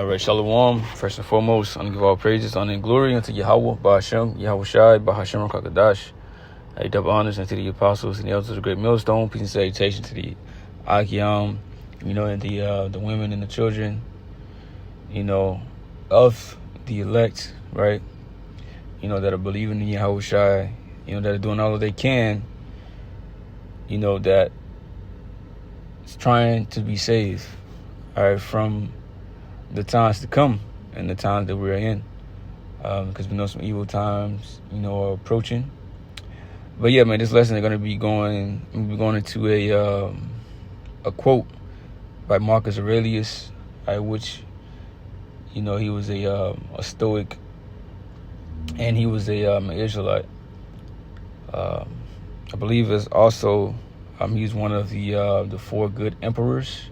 All right, Shalom. First and foremost, I'm going to give all praises, honor, and glory unto YAHAWAH, Bahashem, Yahawashi, Bahashem, Rakakadash. I double honors unto the apostles and the elders of the great millstone. Peace and salutation to the Akiyam, and the women and the children, of the elect, right? That are believing in Yahawashi, that are doing all that they can, that is trying to be saved, all right, from the times to come and the times that we're in, because we know some evil times, are approaching. But yeah, man, this lesson is going to be going into a quote by Marcus Aurelius, which, he was a Stoic, and he was an Israelite. I believe is also he's one of the four good emperors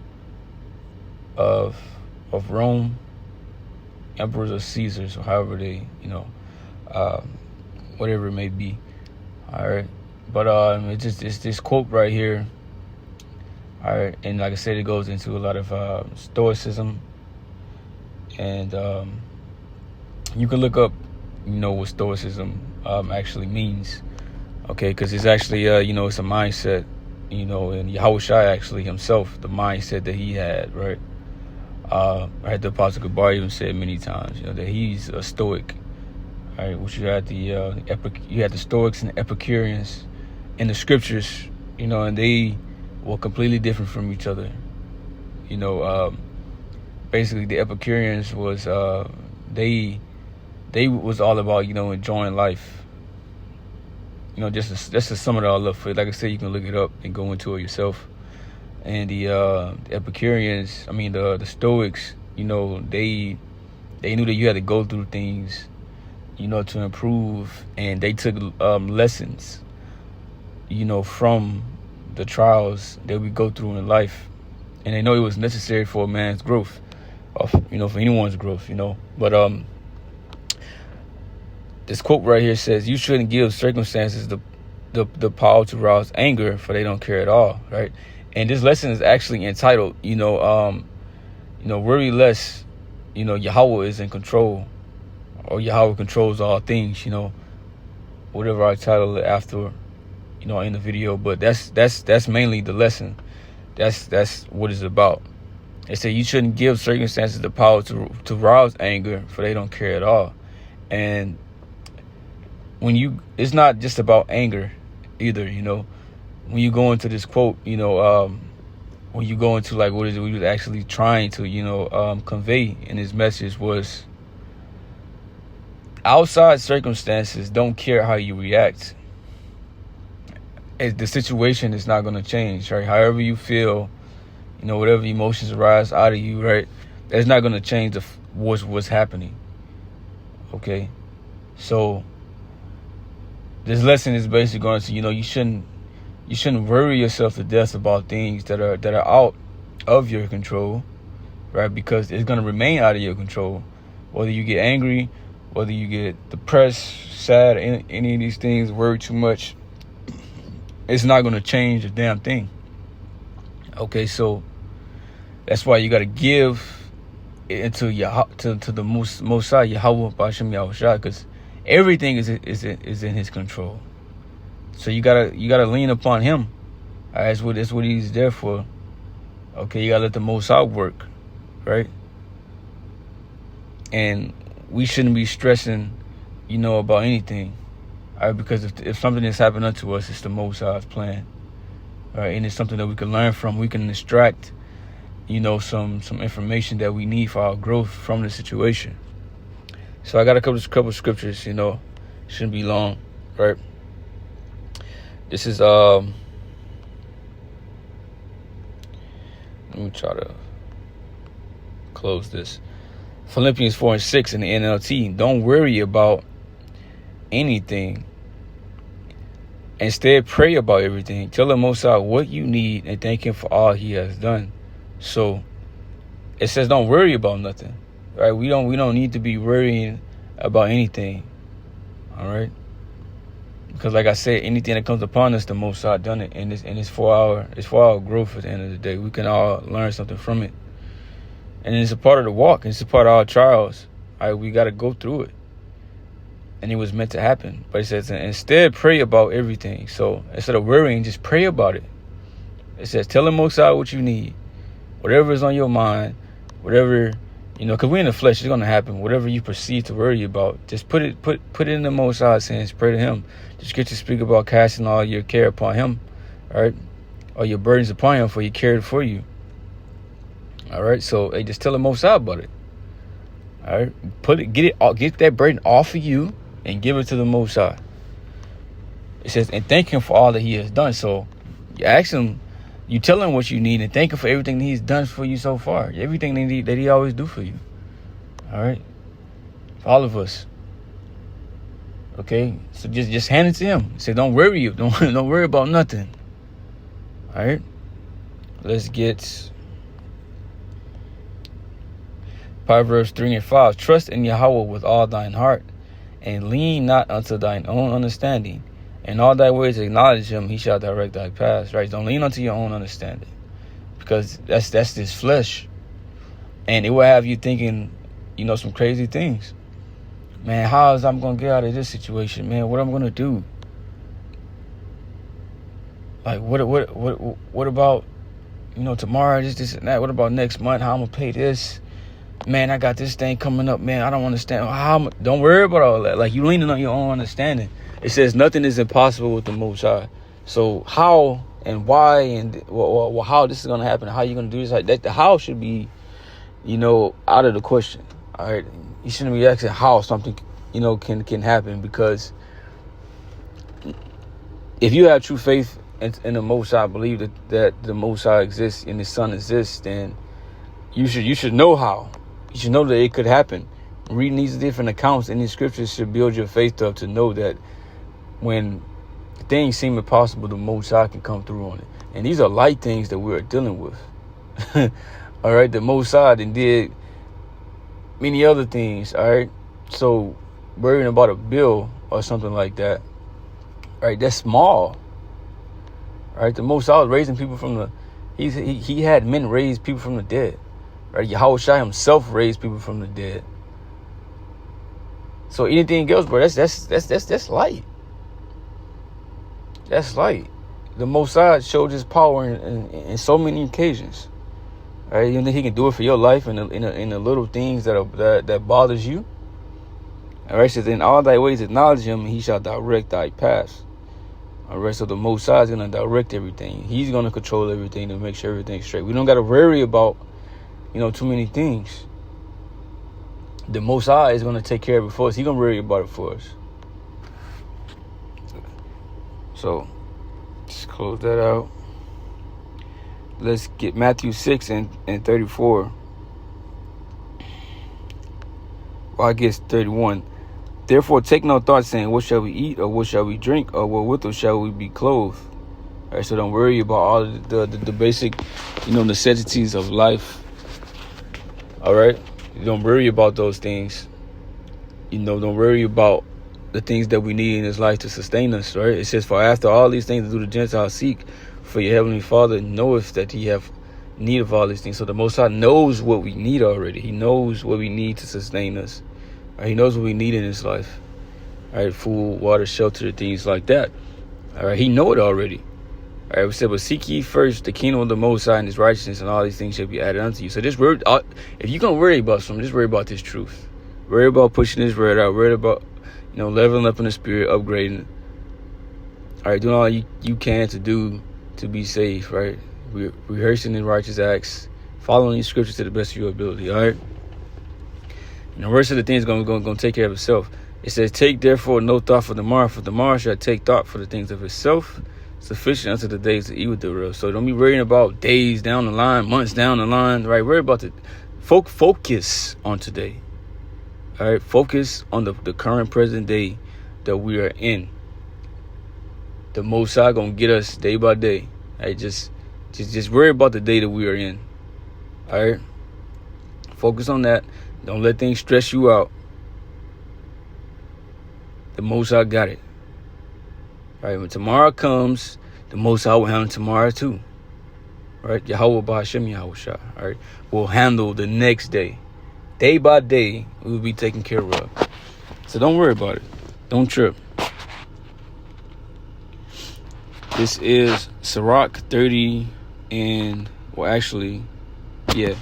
of Rome, emperors or Caesars, or however they, whatever it may be. All right, but it's this quote right here. All right, and like I said, it goes into a lot of Stoicism, and you can look up, what Stoicism actually means. Okay, because it's actually it's a mindset, and Yahawashi actually himself, the mindset that he had, right? The Apostle Gabar even said many times, that he's a Stoic. All right, which you had the Stoics and the Epicureans in the scriptures, and they were completely different from each other. Basically the Epicureans was they was all about enjoying life. Just to sum it all up for you. Like I said, you can look it up and go into it yourself. And the Epicureans, the Stoics, they knew that you had to go through things, to improve, and they took lessons, from the trials that we go through in life, and they know it was necessary for a man's growth, for anyone's growth, But this quote right here says, "You shouldn't give circumstances the power to rouse anger, for they don't care at all," right? And this lesson is actually entitled, worry less, Yahawah is in control, or Yahawah controls all things, whatever I title it after, in the video. But that's mainly the lesson. That's what it's about. It said you shouldn't give circumstances the power to rouse anger, for they don't care at all. And it's not just about anger either, when you go into this quote, when you go into what is it we was actually trying to, convey in his message was, outside circumstances don't care how you react. The situation is not going to change, right? However you feel, whatever emotions arise out of you, right? That's not going to change what's happening. Okay, so this lesson is basically going to, you shouldn't worry yourself to death about things that are out of your control, right? Because it's going to remain out of your control. Whether you get angry, whether you get depressed, sad, any of these things, worry too much, it's not going to change a damn thing. Okay, so that's why you got to give into to the Most High, Yahawah, Bahashem, Yahawashi, because everything is in His control. So you gotta lean upon Him. That's what He's there for. Okay, you gotta let the Most High work, right? And we shouldn't be stressing, about anything, all right? Because if something has happened unto us, it's the Most High's plan, all right? And it's something that we can learn from. We can extract, some information that we need for our growth from the situation. So I got a couple scriptures, shouldn't be long, right? This is let me try to close this. Philippians 4:6 in the NLT. Don't worry about anything. Instead, pray about everything. Tell the Most High what you need and thank Him for all He has done. So it says don't worry about nothing, right? We don't need to be worrying about anything, all right? Because like I said, anything that comes upon us, the Most High done it, and it's for our growth at the end of the day. We can all learn something from it. And it's a part of the walk. It's a part of our trials. All right, we got to go through it. And it was meant to happen. But it says, instead, pray about everything. So instead of worrying, just pray about it. It says, tell the Most High what you need. Whatever is on your mind, whatever, because we're in the flesh, it's going to happen. Whatever you perceive to worry about, just put it in the Most High's hands. Pray to Him. Just get to speak about casting all your care upon Him. All right? Or your burdens upon Him, for He cared for you. All right? So, hey, just tell the Most High about it. All right? Get that burden off of you and give it to the Most High. It says, and thank Him for all that He has done. So, you ask Him, you tell Him what you need, and thank Him for everything that He's done for you so far. Everything that He always do for you. All right? For all of us. Okay? So just hand it to Him. Say, don't worry you. Don't worry about nothing. All right? Let's get Proverbs 3 and 5. Trust in YAHAWAH with all thine heart, and lean not unto thine own understanding. In all thy ways acknowledge Him, He shall direct thy paths. Right? Don't lean unto your own understanding, because that's this flesh, and it will have you thinking, some crazy things. Man, how is I'm gonna get out of this situation? Man, what I'm gonna do? Like, what about, tomorrow? This and that. What about next month? How I'm gonna pay this? Man, I got this thing coming up. Man, I don't understand. Don't worry about all that. Like, you leaning on your own understanding. It says nothing is impossible with the Most High. So how and why and how this is gonna happen? How you gonna do this? Like that, the how should be, out of the question. All right, you shouldn't be asking how something, can happen, because if you have true faith in the Most High, believe that the Most High exists and His Son exists, then you should know how. You should know that it could happen. Reading these different accounts in these scriptures should build your faith up to know that when things seem impossible, the Most High can come through on it. And these are light things that we're dealing with. All right, the Most High did many other things. All right, so worrying about a bill or something like that, right? That's small. All right, the Most High was raising people from the. He had men raise people from the dead. Right, YAHAWAH Himself raised people from the dead. So anything else, bro, that's light. That's light. The Most High showed His power in so many occasions. Right, you think He can do it for your life in the little things that bothers you. All right, so in all thy ways acknowledge Him, and He shall direct thy paths. All right, so the Most High is gonna direct everything. He's gonna control everything to make sure everything's straight. We don't gotta worry about, too many things. The Most High is gonna take care of it for us. He's gonna worry about it for us. So let's close that out. Let's get Matthew 6 and 34. Well, I guess 31. Therefore take no thought, saying, what shall we eat, or what shall we drink, or wherewithal shall we be clothed? All right, so don't worry about all the basic, necessities of life. All right, you don't worry about those things. Don't worry about the things that we need in this life to sustain us. Right? It says, for after all these things do the Gentiles seek, for your heavenly Father knoweth that He have need of all these things. So the Most High knows what we need already. He knows what we need to sustain us. Right? He knows what we need in this life. All right, food, water, shelter, things like that. All right, He know it already. All right, we said, but seek ye first the kingdom of the Most High and His righteousness, and all these things shall be added unto you. So just worry. If you're gonna worry about something, just worry about this truth. Worry about pushing this word out. Worry about, leveling up in the spirit, upgrading. All right, doing all you can to be safe. Right, rehearsing in righteous acts, following these scriptures to the best of your ability. All right. The rest of the things going to take care of itself. It says, take therefore no thought for tomorrow shall take thought for the things of itself. Sufficient unto the days of evil thereof. So don't be worrying about days down the line, months down the line. Right, worry about the focus on today. All right, focus on the current present day that we are in. The Most High gonna get us day by day. All right, just worry about the day that we are in. All right, focus on that. Don't let things stress you out. The Most High got it. All right, when tomorrow comes, the Most High will handle tomorrow too. right? Yahawah Bahashem Yahawah, right? Will handle the next day. Day by day, we will be taken care of. So don't worry about it. Don't trip. This is Sirach 30 and, well, actually, yeah.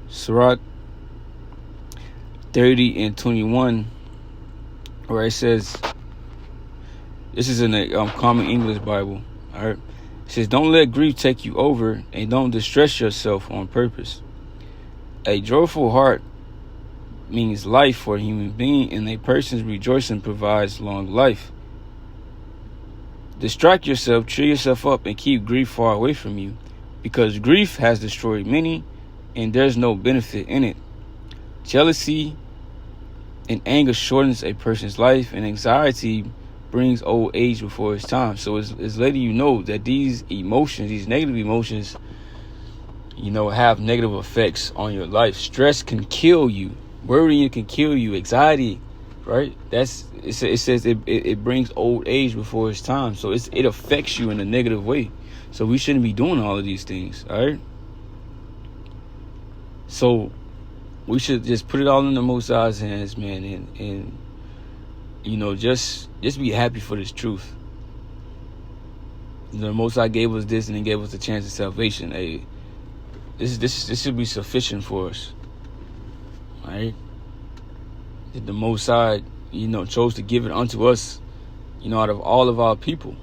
Sirach 30 and 21, where it says, this is in a Common English Bible, all right? It says, don't let grief take you over, and don't distress yourself on purpose. A joyful heart means life for a human being, and a person's rejoicing provides long life. Distract yourself, cheer yourself up, and keep grief far away from you, because grief has destroyed many, and there's no benefit in it. Jealousy and anger shortens a person's life, and anxiety brings old age before its time. So it's letting you know that these emotions, these negative emotions, have negative effects on your life. Stress can kill you. Worrying can kill you. Anxiety, right? It says it brings old age before its time. So it affects you in a negative way. So we shouldn't be doing all of these things, all right? So we should just put it all in the Most High's hands, man, and just be happy for this truth. The Most High gave us this, and He gave us a chance of salvation. Hey, this should be sufficient for us, all right? The Most High, chose to give it unto us, out of all of our people,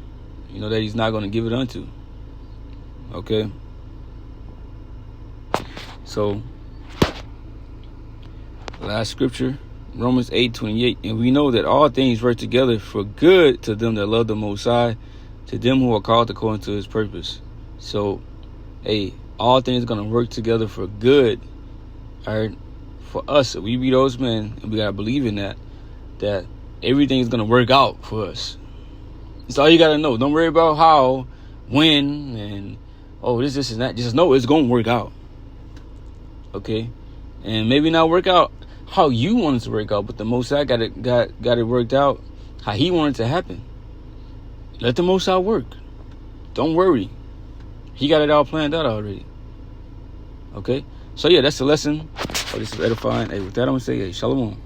that He's not going to give it unto. Okay? So, last scripture, Romans 8:28. And we know that all things work together for good to them that love the Most High, to them who are called according to His purpose. So, hey, all things are going to work together for good, all right, for us. So we be those men, and we got to believe in that everything is going to work out for us. That's all you got to know. Don't worry about how, when, and, this and that. Just know it's going to work out. Okay? And maybe not work out how you want it to work out, but the Most High got it worked out how He wanted it to happen. Let the Most High work. Don't worry. He got it all planned out already. Okay? So, yeah, that's the lesson. This is edifying. Hey, with that, I'm going to say, hey, shalom.